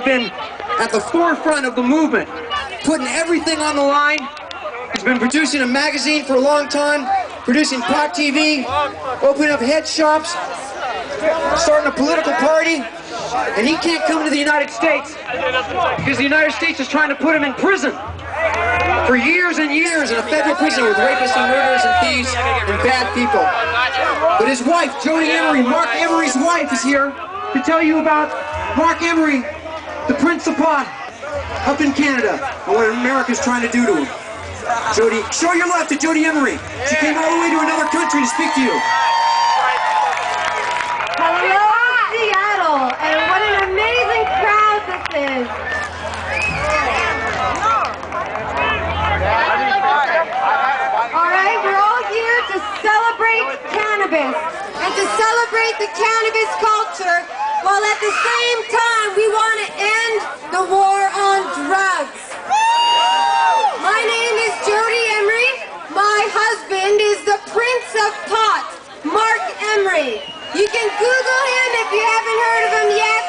been at the forefront of the movement, putting everything on the line. He's been producing a magazine for a long time, producing pot TV, opening up head shops, starting a political party, and he can't come to the United States because the United States is trying to put him in prison for years and years in a federal prison with rapists and murderers and thieves and bad people. But his wife, Jodie Emery, Mark Emery's wife, is here to tell you about Mark Emery, the Prince of Pot, up in Canada, and what America's trying to do to him. Jodie, show your love to Jodie Emery. She came all the way to another country to speak to you. Hello, Seattle, and what an amazing crowd this is. All right, we're all here to celebrate cannabis and to celebrate the cannabis culture, while at the same time we want to end the war on drugs. My name is Jodie Emery. My husband is the Prince of Pot, Mark Emery. You can Google him if you haven't heard of him yet,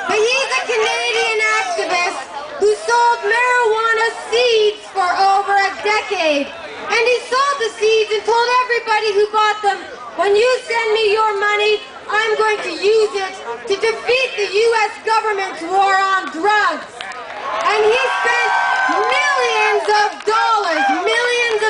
but he's a Canadian activist who sold marijuana seeds for over a decade. And he sold the seeds and told everybody who bought them, when you send me your money, I'm going to use it to defeat the U.S. government's war on drugs. And he spent millions of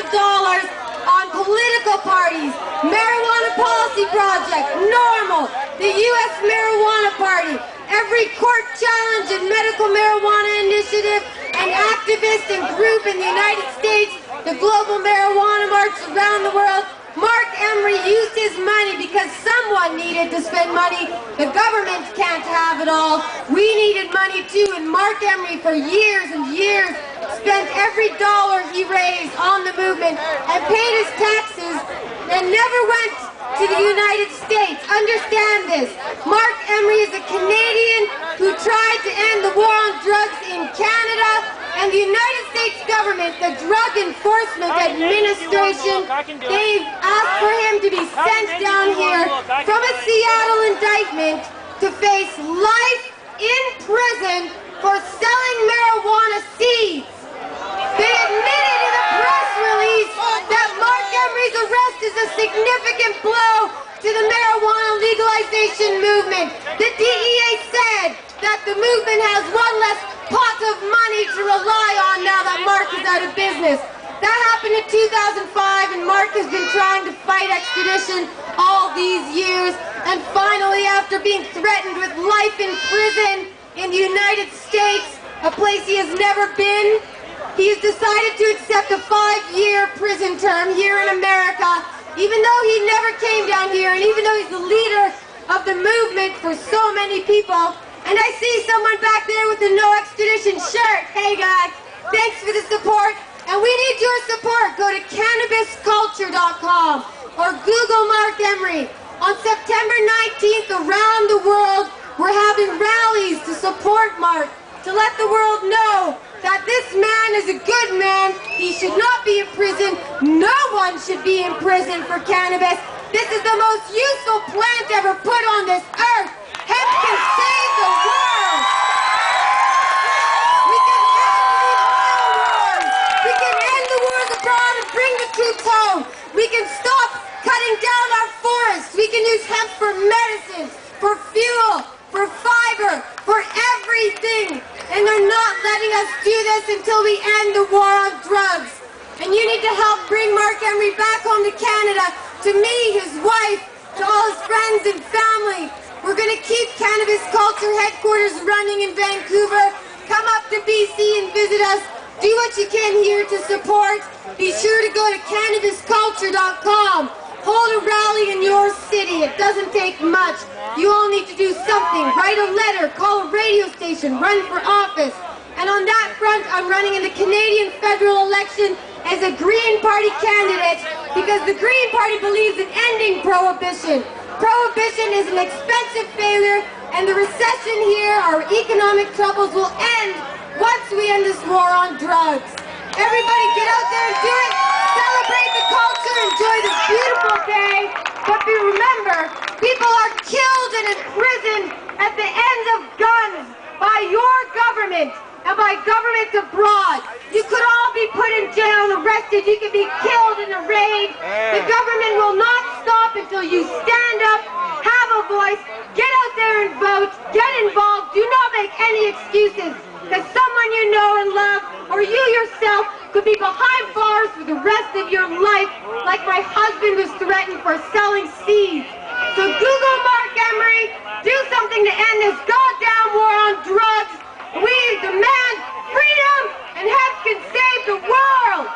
dollars on political parties, Marijuana Policy Project, NORML, the U.S. Marijuana Party, every court challenge and medical marijuana initiative, an activist and group in the United States, the Global Marijuana March around the world. Mark Emery used his money because someone needed to spend money. The government can't have it all. We needed money too, and Mark Emery for years and years spent every dollar he raised on the movement and paid his taxes and never went to the United States. Understand this. Mark Emery is a Canadian who tried to end the war on drugs in Canada, and the United States government, the Drug Enforcement Administration, they've asked for him to be sent down here from a Seattle indictment to face life in prison for selling marijuana seeds. They admitted in a press release that Mark Emery's arrest is a significant blow to the marijuana legalization movement. The DEA said that the movement has one less pot of money to rely on now that Mark is out of business. That happened in 2005, and Mark has been trying to fight extradition all these years. And finally, after being threatened with life in prison in the United States, a place he has never been, he's decided to accept a 5-year prison term here in America, even though he never came down here, and even though he's the leader of the movement for so many people. And I see someone back there with a no extradition shirt. Hey guys, thanks for the support, and we need your support. Go to cannabisculture.com or Google Mark Emery. On September 19th, around the world, we're having rallies to support Mark, to let the world know that this man is a good man. He should not be in prison. No one should be in prison for cannabis. This is the most useful plant ever put on this earth. Hemp can save the world. We can end these oil wars. We can end the wars abroad and bring the troops home. We can stop cutting down our forests. We can use hemp for medicines, for fuel, for fiber, for everything. And they're not letting us do this until we end the war on drugs. And you need to help bring Mark Emery back home to Canada, to me, his wife, to all his friends and family. We're going to keep Cannabis Culture headquarters running in Vancouver. Come up to BC and visit us. Do what you can here to support. Be sure to go to cannabisculture.com. Hold a rally in your city. It doesn't take much. You all need to do something. Write a letter, call a radio station, run for office. And on that front, I'm running in the Canadian federal election as a Green Party candidate because the Green Party believes in ending prohibition. Prohibition is an expensive failure, and the recession here, our economic troubles, will end once we end this war on drugs. Everybody get out there and do it. Celebrate the culture. Enjoy this beautiful day. But remember, people are killed and imprisoned at the ends of guns by your government and by governments abroad. You could all be put in jail and arrested. You could be killed in a raid. The government will not stop until you stand up, have a voice, get out there and vote, get involved. Do not make any excuses, because someone you know and love, or you yourself, could be behind bars for the rest of your life, like my husband was threatened for selling seeds. So Google Mark Emery, do something to end this goddamn war on drugs. We demand freedom, and hemp can save the world.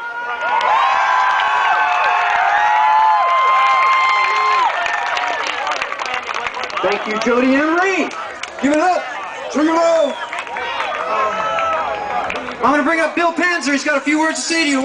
Thank you, Jodie Emery. Give it up. Trigger low. I'm going to bring up Bill Panzer. He's got a few words to say to you.